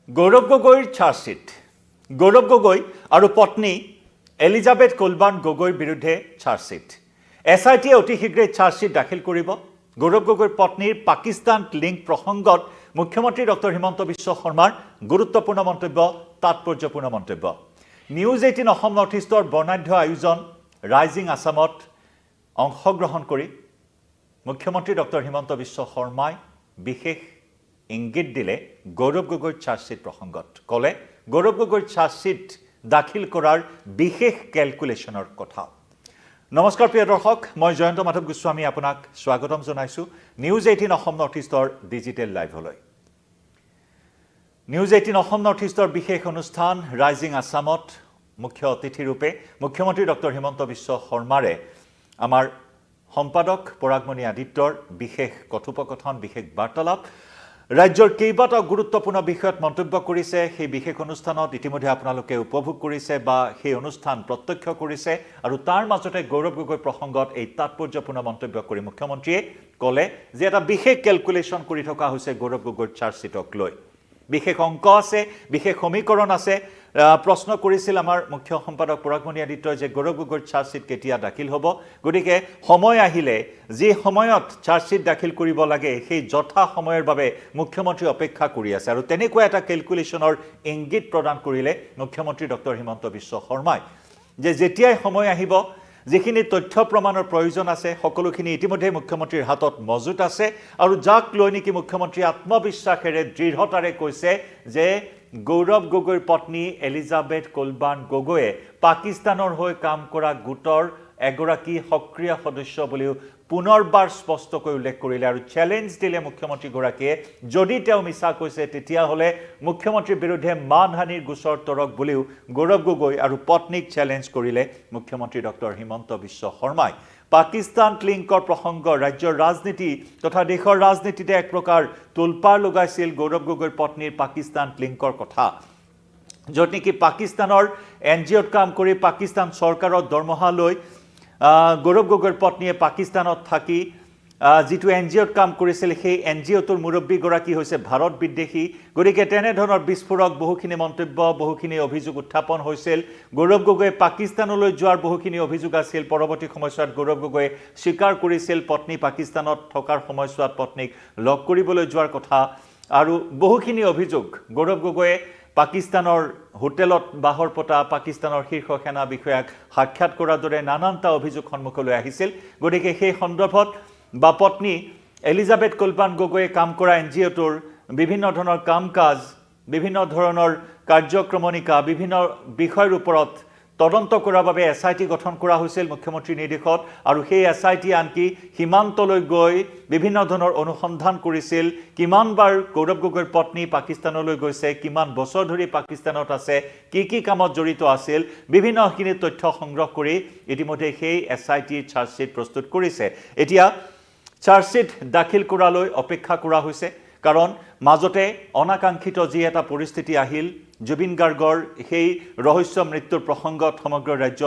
গৌৰৱ গগৈৰ চাৰ্জশ্বিট গৌৰৱ গগৈ আৰু পত্নী এলিজাবেথ কুলবান গগৈৰ বিৰুদ্ধে চাৰ্জশ্বিট SITয়ে অতি শীঘ্ৰেই চাৰ্জশ্বিট দাখিল কৰিব গৌৰৱ গগৈৰ পত্নীৰ পাকিস্তান লিংক প্ৰসংগত মুখ্যমন্ত্ৰী ডক্টৰ হিমন্ত বিশ্ব শৰ্মাৰ গুৰুত্বপূৰ্ণ মন্তব্য তাৎপৰ্যপূৰ্ণ মন্তব্য নিউজ 18 অসম নৰ্থ ইষ্টৰ বৰ্ণাঢ্য আয়োজন ৰাইজিং আসামত অংশগ্ৰহণ কৰি মুখ্যমন্ত্ৰী ডক্টৰ হিমন্ত বিশ্ব শৰ্মাই বিশেষ ইংগিত দিলে গৌৰৱ গগৈৰ চাৰ্জশ্বিট প্ৰসংগত কলে গৌৰৱ গগৈৰ চাৰ্জশ্বিট দাখিল কৰাৰ বিশেষ ক্যালকুলেশনৰ কথা নমস্কাৰ প্ৰিয় দৰ্শক মই জয়ন্ত মাধৱ গোস্বামী আপোনাক স্বাগতম জনাইছো নিউজ 18 অসম নৰ্থ ইষ্টৰ ডিজিটেল লাইভলৈ নিউজ 18 অসম নৰ্থ ইষ্টৰ বিশেষ অনুষ্ঠান ৰাইজিং আসামত মুখ্য অতিথি ৰূপে মুখ্যমন্ত্ৰী ডক্টৰ হিমন্ত বিশ্ব শৰ্মাৰে আমাৰ সম্পাদক পৰাগমণি আদিত্যৰ বিশেষ কথোপকথন বিশেষ বাৰ্তালাপ ৰাজ্যৰ কেইবাটাও গুৰুত্বপূৰ্ণ বিষয়ত মন্তব্য কৰিছে সেই বিশেষ অনুষ্ঠানত ইতিমধ্যে আপোনালোকে উপভোগ কৰিছে বা সেই অনুষ্ঠান প্ৰত্যক্ষ কৰিছে আৰু তাৰ মাজতে গৌৰৱ গগৈ প্ৰসংগত এই তাৎপৰ্যপূৰ্ণ মন্তব্য কৰি মুখ্যমন্ত্ৰীয়ে কলে যে এটা বিশেষ ক্যালকুলেশন কৰি থকা হৈছে গৌৰৱ গগৈৰ চাৰ্জশ্বিটক লৈ বিশেষ অংক আছে বিশেষ সমীকৰণ আছে প্ৰশ্ন কৰিছিল আমাৰ মুখ্য সম্পাদক পৰাগমণি আদিত্যই যে গৌৰৱ গগৈৰ চাৰ্জশ্বিট কেতিয়া দাখিল হ'ব গতিকে সময় আহিলে যে সময়ত চাৰ্জশ্বিট দাখিল কৰিব লাগে সেই যথা সময়ৰ বাবে মুখ্যমন্ত্ৰী অপেক্ষা কৰি আছে আৰু তেনেকুৱা এটা ক্যালকুলেশনৰ ইংগিত প্ৰদান কৰিলে মুখ্যমন্ত্ৰী ডক্টৰ হিমন্ত বিশ্ব শৰ্মাই যে যেতিয়াই সময় আহিব যিখিনি তথ্য প্ৰমাণৰ প্ৰয়োজন আছে সকলোখিনি ইতিমধ্যে মুখ্যমন্ত্ৰীৰ হাতত মজুত আছে আৰু যাক লৈ নেকি মুখ্যমন্ত্ৰী আত্মবিশ্বাসেৰে দৃঢ়তাৰে কৈছে যে গৌৰৱ গগৈৰ পত্নী এলিজাবেথ কুলবান গগৈয়ে পাকিস্তানৰ হৈ কাম কৰা গোটৰ এগৰাকী সক্ৰিয় সদস্য বুলিও পুনৰবাৰ স্পষ্টকৈ উল্লেখ কৰিলে আৰু চ্যালেঞ্জ দিলে মুখ্যমন্ত্ৰী গৰাকীয়ে যদি তেওঁ মিছা কৈছে তেতিয়া হলে মুখ্যমন্ত্ৰীৰ বিৰুদ্ধে মানহানিৰ গোচৰ তৰক বুলিও গৌৰৱ গগৈ আৰু পত্নীক চ্যালেঞ্জ কৰিলে মুখ্যমন্ত্ৰী ডক্টৰ হিমন্ত বিশ্ব শৰ্মাই পাকিস্তান লিংকৰ প্ৰসংগ ৰাজ্যৰ ৰাজনীতি তথা দেশৰ ৰাজনীতিতে এক প্ৰকাৰ তুলপাৰ লগাইছিল গৌৰৱ গগৈৰ পত্নীৰ পাকিস্তান লিংকৰ কথা য'ত নেকি পাকিস্তানৰ NGOত কাম কৰি পাকিস্তান চৰকাৰৰ দৰমহা লৈ গৌৰৱ গগৈৰ পত্নীয়ে পাকিস্তানত থাকি যিটো NGOত কাম কৰিছিল সেই NGOটোৰ মুৰব্বী গৰাকী হৈছে ভাৰত বিদ্বেষী গতিকে তেনে ধৰণৰ বিস্ফোৰক বহুখিনি মন্তব্য বহুখিনি অভিযোগ উত্থাপন হৈছিল গৌৰৱ গগৈয়ে পাকিস্তানলৈ যোৱাৰ বহুখিনি অভিযোগ আছিল পৰৱৰ্তী সময়ছোৱাত গৌৰৱ গগৈয়ে স্বীকাৰ কৰিছিল পত্নী পাকিস্তানত থকাৰ সময়ছোৱাত পত্নীক লগ কৰিবলৈ যোৱাৰ কথা আৰু বহুখিনি অভিযোগ গৌৰৱ গগৈয়ে পাকিস্তানৰ হোটেলত বাহৰ পতা পাকিস্তানৰ শীৰ্ষ সেনা বিষয়াক সাক্ষাৎ কৰাৰ দৰে নানানটা অভিযোগ সন্মুখলৈ আহিছিল গতিকে সেই সন্দৰ্ভত বা পত্নী এলিজাবেথ কুলবান গগৈয়ে কাম কৰা NGOটোৰ বিভিন্ন ধৰণৰ কাম-কাজ বিভিন্ন ধৰণৰ কাৰ্যক্ৰমণিকা বিভিন্ন বিষয়ৰ ওপৰত তদন্ত কৰাৰ বাবে SIT গঠন কৰা হৈছিল মুখ্যমন্ত্ৰী নিৰ্দেশত আৰু সেই SIT আনকি সীমান্তলৈ গৈ বিভিন্ন ধৰণৰ অনুসন্ধান কৰিছিল কিমানবাৰ গৌৰৱ গগৈৰ পত্নী পাকিস্তানলৈ গৈছে কিমান বছৰ ধৰি পাকিস্তানত আছে কি কামত জড়িত আছিল বিভিন্নখিনি তথ্য সংগ্ৰহ কৰি ইতিমধ্যে সেই SIT চাৰ্জশ্বিট প্ৰস্তুত কৰিছে এতিয়া চাৰ্জশ্বিট দাখিল কৰালৈ অপেক্ষা কৰা হৈছে কাৰণ মাজতে অনাকাংক্ষিত যি এটা পৰিস্থিতি আহিল জুবিন গাৰ্গৰ সেই ৰহস্য মৃত্যুৰ প্ৰসংগত সমগ্ৰ ৰাজ্য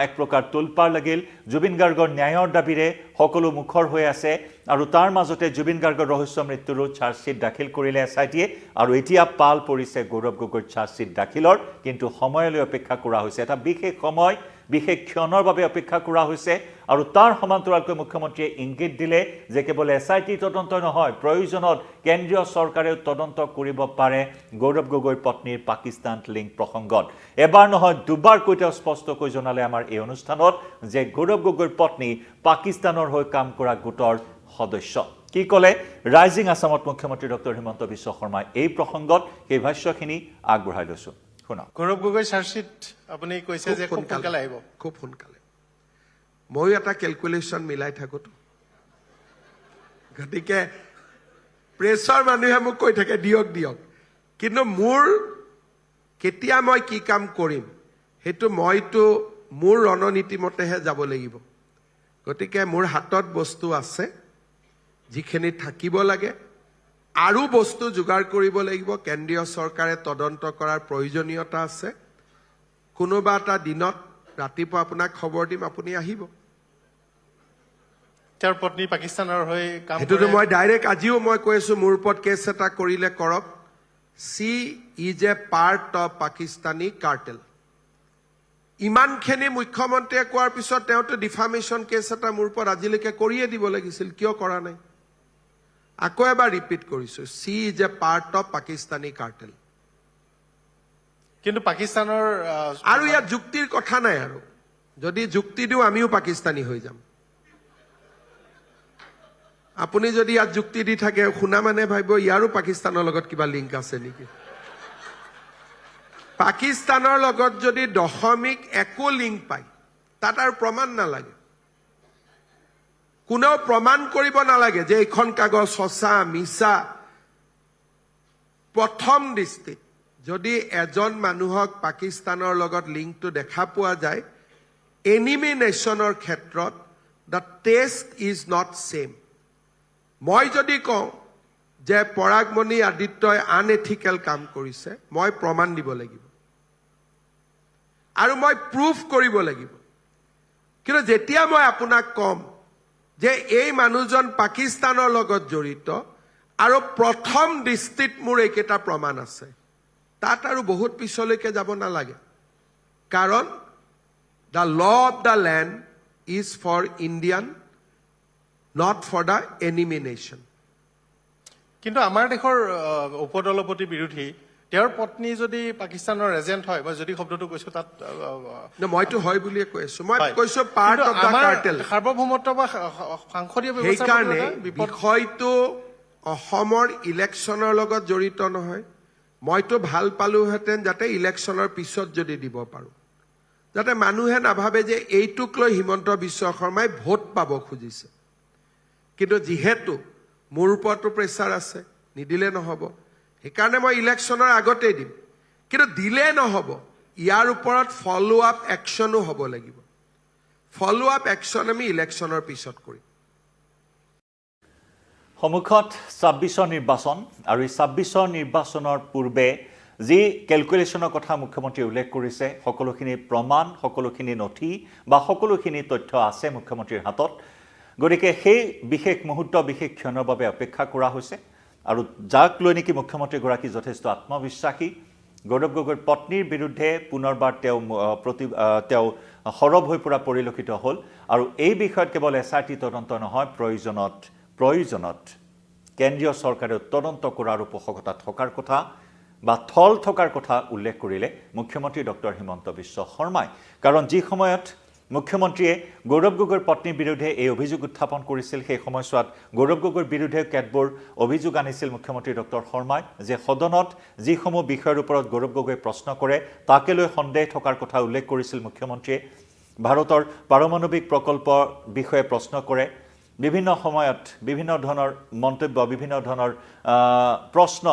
এক প্ৰকাৰ তুলপাৰ লাগিল জুবিন গাৰ্গৰ ন্যায়ৰ দাবীৰে সকলো মুখৰ হৈ আছে আৰু তাৰ মাজতে জুবিন গাৰ্গৰ ৰহস্য মৃত্যুৰো চাৰ্জশ্বিট দাখিল কৰিলে SITয়ে আৰু এতিয়া পাল পৰিছে গৌৰৱ গগৈৰ চাৰ্জশ্বিট দাখিলৰ কিন্তু সময়লৈ অপেক্ষা কৰা হৈছে এটা বিশেষ সময় বিশেষ ক্ষণৰ বাবে অপেক্ষা কৰা হৈছে আৰু তাৰ সমান্তৰালকৈ মুখ্যমন্ত্ৰীয়ে ইংগিত দিলে যে কেৱল SIT তদন্ত নহয় প্ৰয়োজনত কেন্দ্ৰীয় চৰকাৰেও তদন্ত কৰিব পাৰে গৌৰৱ গগৈৰ পত্নীৰ পাকিস্তান লিংক প্ৰসংগত এবাৰ নহয় দুবাৰকৈ তেওঁ স্পষ্টকৈ জনালে আমাৰ এই অনুষ্ঠানত যে গৌৰৱ গগৈৰ পত্নী পাকিস্তানৰ হৈ কাম কৰা গোটৰ সদস্য কি কলে ৰাইজিং আসামত মুখ্যমন্ত্ৰী ডক্টৰ হিমন্ত বিশ্ব শৰ্মাই এই প্ৰসংগত সেই ভাষ্যখিনি আগবঢ়াই লৈছো গৌৰৱ গগৈ চাৰ্জশ্বিট আপুনি কৈছে যে খুব সোনকালে আহিব খুব সোনকালে ময়ো এটা ক্যালকুলেশন মিলাই থাকোতো গতিকে প্ৰেছৰ মানুহে মোক কৈ থাকে দিয়ক কিন্তু মোৰ কেতিয়া মই কি কাম কৰিম হেতু মইতো মোৰ ৰণনীতি মতেহে যাব লাগিব গতিকে মোৰ হাতত বস্তু আছে যিখিনি থাকিব লাগে আৰু বস্তু যোগাৰ কৰিব লাগিব কেন্দ্ৰীয় চৰকাৰে তদন্ত কৰাৰ প্ৰয়োজনীয়তা আছে কোনোবা এটা দিনত ৰাতিপুৱা আপোনাক খবৰ দিম আপুনি আহিব তেওঁৰ পত্নী পাকিস্তানৰ হৈ কাম কৰে হেতুটো মই ডাইৰেক্ট আজিও মই কৈছো মোৰ ওপৰত কেছ এটা কৰিলে কৰক C is a part of Pakistani curtailed. ইমানখিনি মুখ্যমন্ত্ৰীয়ে কোৱাৰ পিছত তেওঁতো ডিফামেশ্যন কেছ এটা মোৰ ওপৰত আজিলৈকে কৰিয়ে দিব লাগিছিল, কিয় কৰা নাই? আকৌ এবাৰ ৰিপিট কৰিছো, C is a part of Pakistani curtailed. কিন্তু পাকিস্তানৰ আৰু ইয়াত যুক্তিৰ কথা নাই। আৰু যদি যুক্তি দিওঁ আমিও পাকিস্তানী হৈ যাম। আপুনি যদি ইয়াত যুক্তি দি থাকে, শুনা মানে ভাবিব ইয়াৰো পাকিস্তানৰ লগত কিবা লিংক আছে নেকি। পাকিস্তানৰ লগত যদি দশমিক একো লিংক পায়, তাত আৰু প্ৰমাণ নালাগে। কোনেও প্ৰমাণ কৰিব নালাগে যে এইখন কাগজ সঁচা মিছা। প্ৰথম দৃষ্টিত যদি এজন মানুহক পাকিস্তানৰ লগত লিংকটো দেখা পোৱা যায়, এনিমি নেশ্যনৰ ক্ষেত্ৰত the test is not same. মই যদি কওঁ যে পৰাগমণি আদিত্যই আনএথিকেল কাম কৰিছে, মই প্ৰমাণ দিব লাগিব আৰু মই প্ৰুফ কৰিব লাগিব। কিন্তু যেতিয়া মই আপোনাক কম যে এই মানুহজন পাকিস্তানৰ লগত জড়িত আৰু প্ৰথম দৃষ্টিত মোৰ এইকেইটা প্ৰমাণ আছে, তাত আৰু বহুত পিছলৈকে যাব নালাগে। কাৰণ the law of the land is for Indian, not for the enemy nation. কিন্তু আমাৰ দেশৰ উপদলপতি বিৰোধী তেওঁৰ পত্নী যদি পাকিস্তানৰ এজেণ্ট হয়, মই যদি শব্দটো কৈছো তাত মইতো হয় বুলিয়ে কৈ আছো। মই কৈছো পাৰ্ট অফ দ্য কাৰ্টেল। সাৰ্বভৌমত্ব বা সাংসদীয় ব্যৱস্থা সেইকাৰণে বিষয়টো অসমৰ ইলেকশ্যনৰ লগত জড়িত নহয়। মইতো ভাল পালোহেঁতেন যাতে ইলেকশ্যনৰ পিছত যদি দিব পাৰো, যাতে মানুহে নাভাবে যে এইটোক লৈ হিমন্ত বিশ্ব শৰ্মাই ভোট পাব খুজিছে। কিন্তু যিহেতু মোৰ ওপৰতো প্ৰেছাৰ আছে, নিদিলে নহ'ব। সেইকাৰণে মই ইলেকশ্যনৰ আগতেই দিম। কিন্তু দিলে নহ'ব, ইয়াৰ ওপৰত ফলো আপ একশ্যনো হ'ব লাগিব। ফলো আপ একশ্যন আমি ইলেকশ্যনৰ পিছত কৰিম। সন্মুখত ২৬ নিৰ্বাচন, আৰু এই ২৬ নিৰ্বাচনৰ পূৰ্বে যি কেলকুলেশ্যনৰ কথা মুখ্যমন্ত্ৰীয়ে উল্লেখ কৰিছে, সকলোখিনি প্ৰমাণ, সকলোখিনি নথি বা সকলোখিনি তথ্য আছে মুখ্যমন্ত্ৰীৰ হাতত। গতিকে সেই বিশেষ মুহূৰ্ত, বিশেষ ক্ষণৰ বাবে অপেক্ষা কৰা হৈছে। আৰু যাক লৈ নেকি মুখ্যমন্ত্ৰীগৰাকী যথেষ্ট আত্মবিশ্বাসী। গৌৰৱ গগৈৰ পত্নীৰ বিৰুদ্ধে পুনৰবাৰ তেওঁ সৰব হৈ পৰা পৰিলক্ষিত হ'ল। আৰু এই বিষয়ত কেৱল SIT তদন্ত নহয়, প্ৰয়োজনত কেন্দ্ৰীয় চৰকাৰে তদন্ত কৰাৰ পোষকতা থকাৰ কথা বা থল থকাৰ কথা উল্লেখ কৰিলে মুখ্যমন্ত্ৰী ডক্টৰ হিমন্ত বিশ্ব শৰ্মাই। কাৰণ যি সময়ত মুখ্যমন্ত্ৰীয়ে গৌৰৱ গগৈৰ পত্নীৰ বিৰুদ্ধে এই অভিযোগ উত্থাপন কৰিছিল, সেই সময়ছোৱাত গৌৰৱ গগৈৰ বিৰুদ্ধে কেতবোৰ অভিযোগ আনিছিল মুখ্যমন্ত্ৰী ডক্টৰ শৰ্মাই, যে সদনত যিসমূহ বিষয়ৰ ওপৰত গৌৰৱ গগৈয়ে প্ৰশ্ন কৰে তাকে লৈ সন্দেহ থকাৰ কথা উল্লেখ কৰিছিল মুখ্যমন্ত্ৰীয়ে। ভাৰতৰ পাৰমাণৱিক প্ৰকল্পৰ বিষয়ে প্ৰশ্ন কৰে, বিভিন্ন সময়ত বিভিন্ন ধৰণৰ মন্তব্য, বিভিন্ন ধৰণৰ প্ৰশ্ন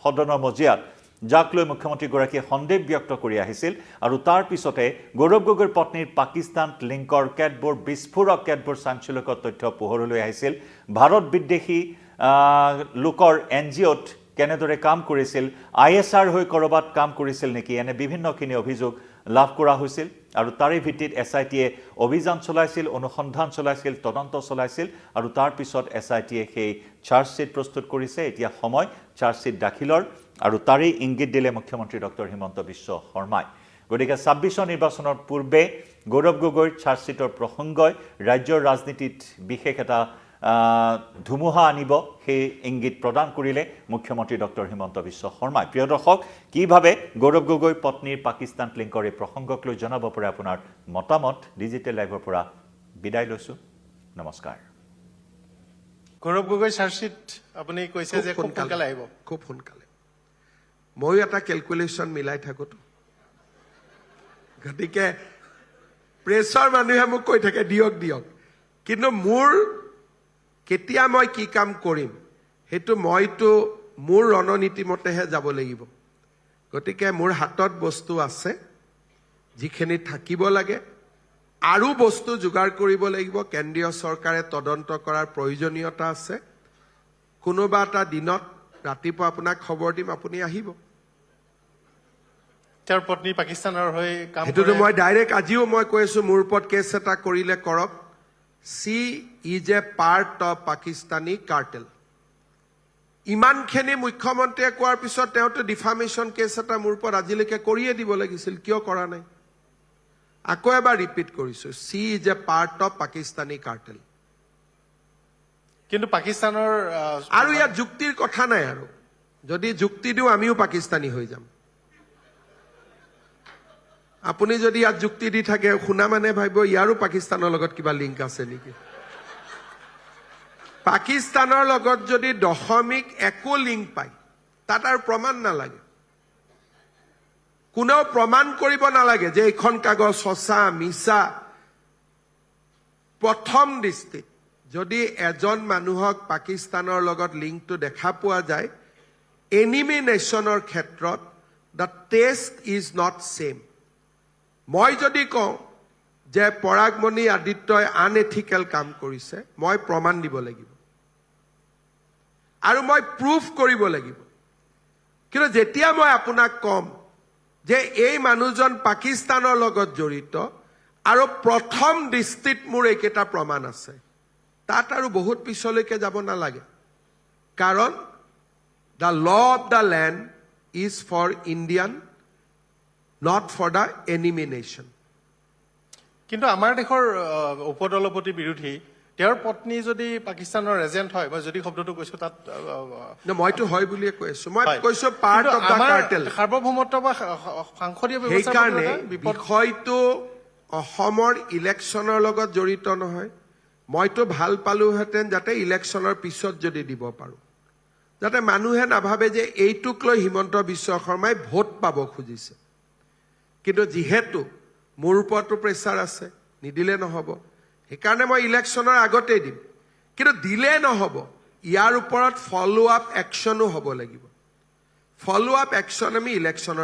সদনৰ মজিয়াত, যাক লৈ মুখ্যমন্ত্ৰীগৰাকীয়ে সন্দেহ ব্যক্ত কৰি আহিছিল। আৰু তাৰ পিছতে গৌৰৱ গগৈৰ পত্নীৰ পাকিস্তান লিংকৰ কেতবোৰ বিস্ফোৰক, কেতবোৰ চাঞ্চল্যকৰ তথ্য পোহৰলৈ আহিছিল। ভাৰত বিদ্বেষী লোকৰ NGOত কেনেদৰে কাম কৰিছিল, ISR হৈ ক'ৰবাত কাম কৰিছিল নেকি, এনে বিভিন্নখিনি অভিযোগ লাভ কৰা হৈছিল। আৰু তাৰে ভিত্তিত SITয়ে অভিযান চলাইছিল, অনুসন্ধান চলাইছিল, তদন্ত চলাইছিল। আৰু তাৰ পিছত SITয়ে সেই চাৰ্জশ্বিট প্ৰস্তুত কৰিছে। এতিয়া সময় চাৰ্জশ্বিট দাখিলৰ, আৰু তাৰেই ইংগিত দিলে মুখ্যমন্ত্ৰী ডক্টৰ হিমন্ত বিশ্ব শৰ্মাই। গতিকে ২৬ নিৰ্বাচনৰ পূৰ্বে গৌৰৱ গগৈৰ চাৰ্জশ্বিটৰ প্ৰসংগই ৰাজ্যৰ ৰাজনীতিত বিশেষ এটা ধুমুহা আনিব, সেই ইংগিত প্ৰদান কৰিলে মুখ্যমন্ত্ৰী ডক্টৰ হিমন্ত বিশ্ব শৰ্মাই। প্ৰিয় দৰ্শক, কিভাৱে গৌৰৱ গগৈ পত্নীৰ পাকিস্তান লিংকৰ এই প্ৰসংগক লৈ জনাব পাৰে আপোনাৰ মতামত। ডিজিটেল লাইভৰ পৰা বিদায় লৈছোঁ, নমস্কাৰ। গৌৰৱ গগৈ চাৰ্জশ্বিট আপুনি কৈছে যে খুব সোনকালে আহিব। খুব সোনকালে। ময়ো এটা কেলকুলেশ্যন মিলাই থাকোঁতো। গতিকে প্ৰেছৰ মানুহে মোক কৈ থাকে দিয়ক, কিন্তু মোৰ কেতিয়া মই কি কাম কৰিম সেইটো মইতো মোৰ ৰণনীতি মতেহে যাব লাগিব। গতিকে মোৰ হাতত বস্তু আছে, যিখিনি থাকিব লাগে, আৰু বস্তু যোগাৰ কৰিব লাগিব। কেন্দ্ৰীয় চৰকাৰে তদন্ত কৰাৰ প্ৰয়োজনীয়তা আছে। কোনোবা এটা দিনত ৰাতিপুৱা আপোনাক খবৰ দিম, আপুনি আহিব। তেওঁৰ পত্নী পাকিস্তানৰ হৈ কাম সেইটোতো মই ডাইৰেক্ট আজিও মই কৈ আছো, মোৰ ওপৰত কেছ এটা কৰিলে কৰক। C is a part of Pakistani curtailed. ইমানখিনি মুখ্যমন্ত্ৰীয়ে কোৱাৰ পিছত তেওঁতো ডিফামেশ্যন কেছ এটা মোৰ ওপৰত আজিলৈকে কৰিয়ে দিব লাগিছিল, কিয় কৰা নাই? আকৌ এবাৰ ৰিপিট কৰিছো, C is a part of Pakistani curtailed. কিন্তু পাকিস্তানৰ আৰু ইয়াত যুক্তিৰ কথা নাই, আৰু যদি যুক্তি দিওঁ আমিও পাকিস্তানী হৈ যাম। আপুনি যদি ইয়াত যুক্তি দি থাকে, শুনা মানে ভাবিব ইয়াৰো পাকিস্তানৰ লগত কিবা লিংক আছে নেকি। পাকিস্তানৰ লগত যদি দশমিক একো লিংক পায়, তাত আৰু প্ৰমাণ নালাগে, কোনেও প্ৰমাণ কৰিব নালাগে যে এইখন কাগজ সঁচা মিছা। প্ৰথম দৃষ্টিত যদি এজন মানুহক পাকিস্তানৰ লগত লিংকটো দেখা পোৱা যায়, এনিমি নেশ্যনৰ ক্ষেত্ৰত the test is not same. মই যদি কওঁ যে পৰাগমণি আদিত্যই আনএথিকেল কাম কৰিছে, মই প্ৰমাণ দিব লাগিব আৰু মই প্ৰুফ কৰিব লাগিব। কিন্তু যেতিয়া মই আপোনাক কম যে এই মানুহজন পাকিস্তানৰ লগত জড়িত আৰু প্ৰথম দৃষ্টিত মোৰ এইকেইটা প্ৰমাণ আছে, তাত আৰু বহুত পিছলৈকে যাব নালাগে। কাৰণ the law of the land is for Indian, not for the enemy nation. কিন্তু আমাৰ দেশৰ উপদলপতি বিৰোধী তেওঁৰ পত্নী যদি পাকিস্তানৰ এজেণ্ট হয়, মই যদি শব্দটো কৈছো তাত মইতো হয় বুলিয়ে কৈ আছো, মই হয়। কৈছো পাৰ্ট কিন্তু অফ দ্য আমাৰ কাৰ্টেল। সাৰ্বভৌমত্ব বা সাংসদীয় ব্যৱস্থাৰ সেইকাৰণে এটা বিপদ। বিষয়টো অসমৰ ইলেকশ্যনৰ লগত জড়িত নহয়। মইতো ভাল পালোহেঁতেন যাতে ইলেকশ্যনৰ পিছত যদি দিব পাৰো, যাতে মানুহে নাভাবে যে এইটোক লৈ হিমন্ত বিশ্ব শৰ্মাই ভোট পাব খুজিছে। কিন্তু যিহেতু মোৰ ওপৰতো প্ৰেছাৰ আছে, নিদিলে নহব, সেইকাৰণে মই ইলেকশ্যনৰ আগতেই দিম। কিন্তু দিলে নহব, ইয়াৰ ওপৰত ফল' আপ একশ্যনো হ'ব লাগিব। ফল' আপ একশ্যন আমি ইলেকশ্যনৰ